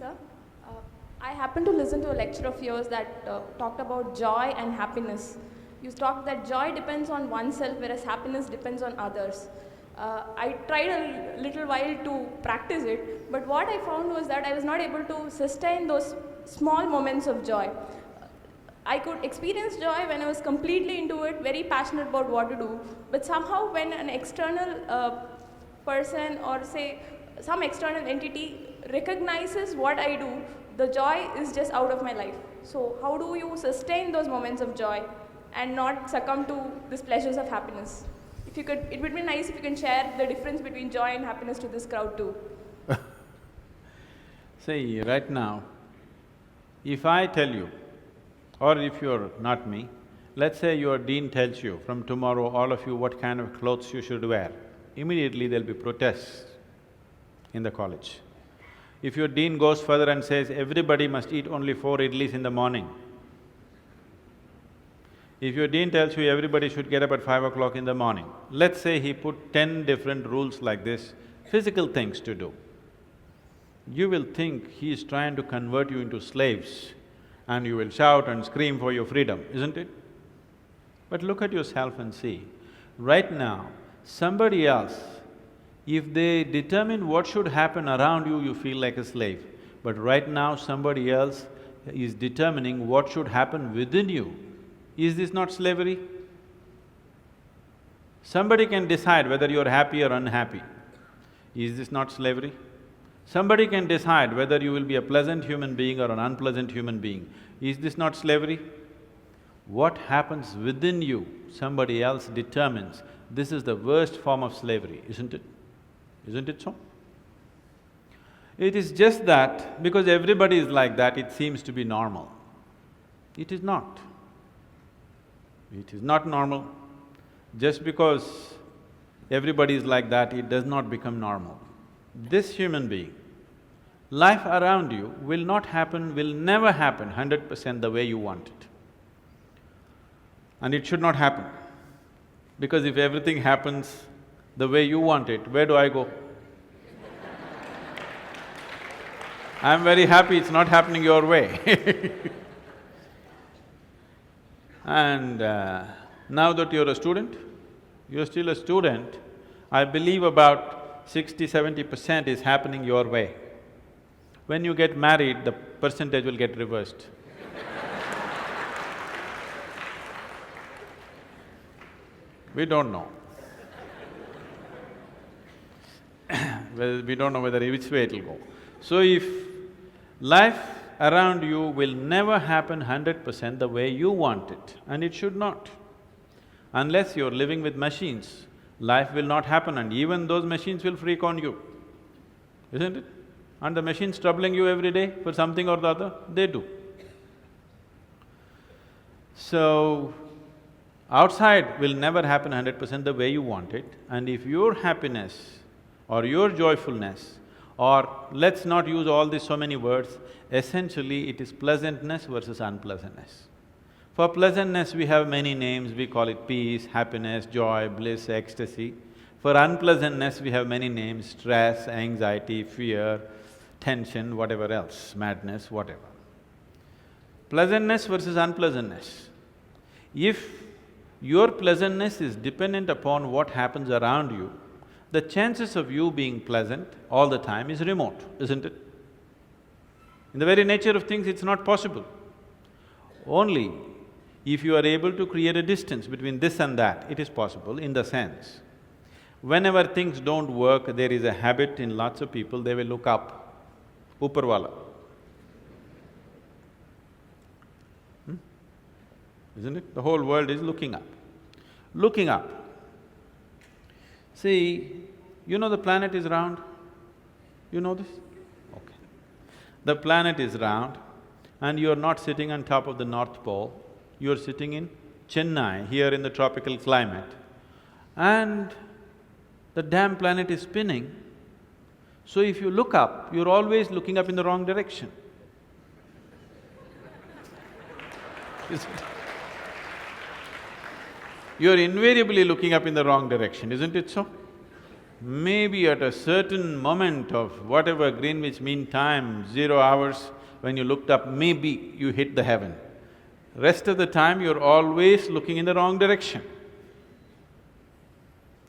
sir. Uh, I happened to listen to a lecture of yours that talked about joy and happiness. You talked that joy depends on oneself, whereas happiness depends on others. I tried a little while to practice it, but what I found was that I was not able to sustain those small moments of joy. I could experience joy when I was completely into it, very passionate about what to do, but somehow when an external person or say some external entity recognizes what I do, the joy is just out of my life. So how do you sustain those moments of joy and not succumb to these pleasures of happiness? If you could, it would be nice if you can share the difference between joy and happiness to this crowd too. See, right now, if I tell you, or if you're not me, let's say your dean tells you, from tomorrow all of you what kind of clothes you should wear, immediately there'll be protests in the college. If your dean goes further and says, everybody must eat only 4 idlis in the morning, if your dean tells you everybody should get up at 5 o'clock in the morning, let's say he put 10 different rules like this, physical things to do, you will think he is trying to convert you into slaves and you will shout and scream for your freedom, isn't it? But look at yourself and see, right now, somebody else, if they determine what should happen around you, you feel like a slave. But right now, somebody else is determining what should happen within you. Is this not slavery? Somebody can decide whether you're happy or unhappy. Is this not slavery? Somebody can decide whether you will be a pleasant human being or an unpleasant human being. Is this not slavery? What happens within you, somebody else determines. This is the worst form of slavery, isn't it? Isn't it so? It is just that because everybody is like that, it seems to be normal. It is not. It is not normal. Just because everybody is like that, it does not become normal. This human being, life around you will not happen, will never happen 100% the way you want it. And it should not happen. Because if everything happens the way you want it, where do I go? I'm very happy it's not happening your way. And now that you're a student, you're still a student, I believe about 60–70% is happening your way. When you get married, the percentage will get reversed. We don't know. Well, we don't know whether which way it'll go. So if life around you will never happen 100% the way you want it, and it should not. Unless you're living with machines, life will not happen and even those machines will freak on you, isn't it? And the machines troubling you every day for something or the other, they do. So, outside will never happen 100% the way you want it, and if your happiness or your joyfulness, or let's not use all these so many words, essentially it is pleasantness versus unpleasantness. For pleasantness we have many names, we call it peace, happiness, joy, bliss, ecstasy. For unpleasantness we have many names, stress, anxiety, fear, tension, whatever else, madness, whatever. Pleasantness versus unpleasantness. If your pleasantness is dependent upon what happens around you, the chances of you being pleasant all the time is remote, isn't it? In the very nature of things, it's not possible. Only if you are able to create a distance between this and that, it is possible in the sense, whenever things don't work, there is a habit in lots of people, they will look up, Upar Isn't it? The whole world is looking up. Looking up. See, you know the planet is round? You know this? Okay. The planet is round and you're not sitting on top of the North Pole, you're sitting in Chennai, here in the tropical climate, and the damn planet is spinning. So if you look up, you're always looking up in the wrong direction. Isn't it? You're invariably looking up in the wrong direction, isn't it so? maybe at a certain moment of whatever Greenwich Mean Time, 0 hours, when you looked up, maybe you hit the heaven. Rest of the time, you're always looking in the wrong direction.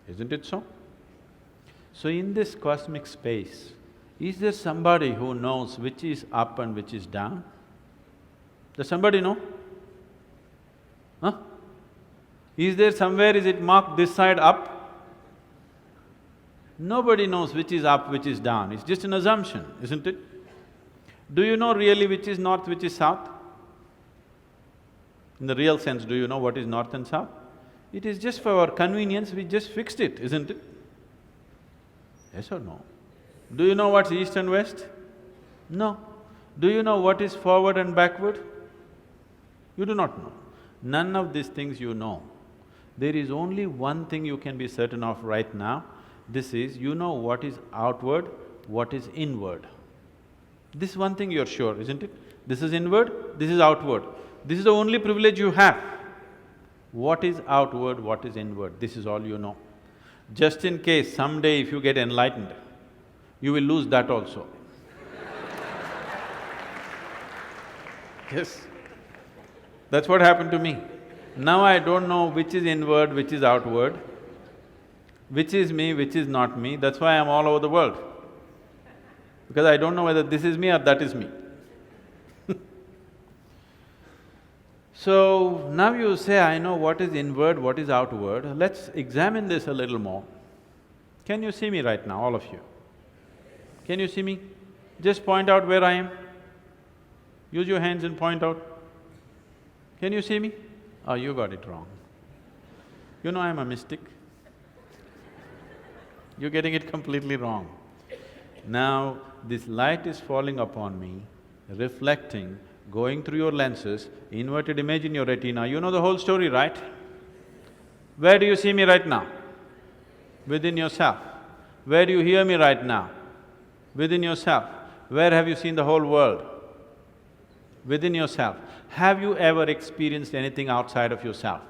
Isn't it so? So in this cosmic space, is there somebody who knows which is up and which is down? Does somebody know? Huh? Is there somewhere, is it marked this side up? Nobody knows which is up, which is down, it's just an assumption, isn't it? Do you know really which is north, which is south? In the real sense, do you know what is north and south? It is just for our convenience, we just fixed it, isn't it? Yes or no? Do you know what's east and west? No. Do you know what is forward and backward? You do not know. None of these things you know. There is only one thing you can be certain of right now. This is, you know what is outward, what is inward. This one thing you're sure, isn't it? This is inward, this is outward. This is the only privilege you have. What is outward, what is inward, this is all you know. Just in case someday if you get enlightened, you will lose that also. Yes, that's what happened to me. Now I don't know which is inward, which is outward, which is me, which is not me, that's why I'm all over the world. Because I don't know whether this is me or that is me. So, now you say, I know what is inward, what is outward, let's examine this a little more. Can you see me right now, all of you? Can you see me? Just point out where I am. Use your hands and point out. Can you see me? Oh, you got it wrong. You know I'm a mystic. You're getting it completely wrong. Now, this light is falling upon me, reflecting, going through your lenses, inverted image in your retina, you know the whole story, right? Where do you see me right now? Within yourself. Where do you hear me right now? Within yourself. Where have you seen the whole world? Within yourself. Have you ever experienced anything outside of yourself?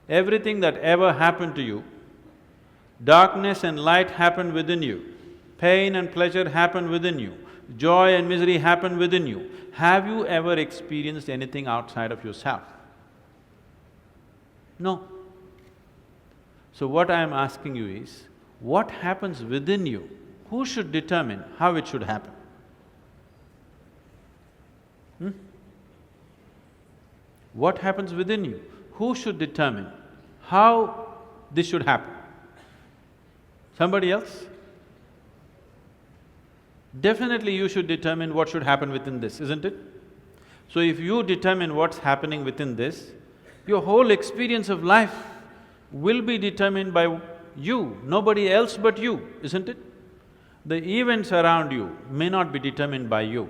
Everything that ever happened to you, darkness and light happened within you, pain and pleasure happened within you, joy and misery happened within you. Have you ever experienced anything outside of yourself? No. So what I am asking you is, what happens within you? Who should determine how it should happen? What happens within you? Who should determine how this should happen? Somebody else? Definitely you should determine what should happen within this, isn't it? So if you determine what's happening within this, your whole experience of life will be determined by you, nobody else but you, isn't it? The events around you may not be determined by you,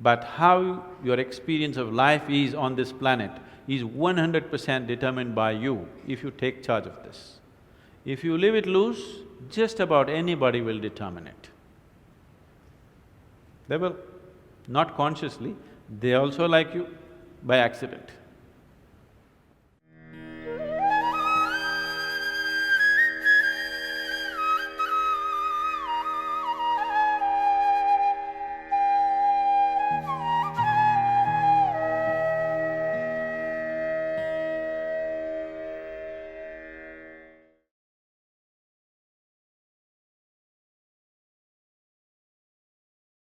but how your experience of life is on this planet is 100% determined by you if you take charge of this. If you leave it loose, just about anybody will determine it. They will, not consciously, they also like you by accident.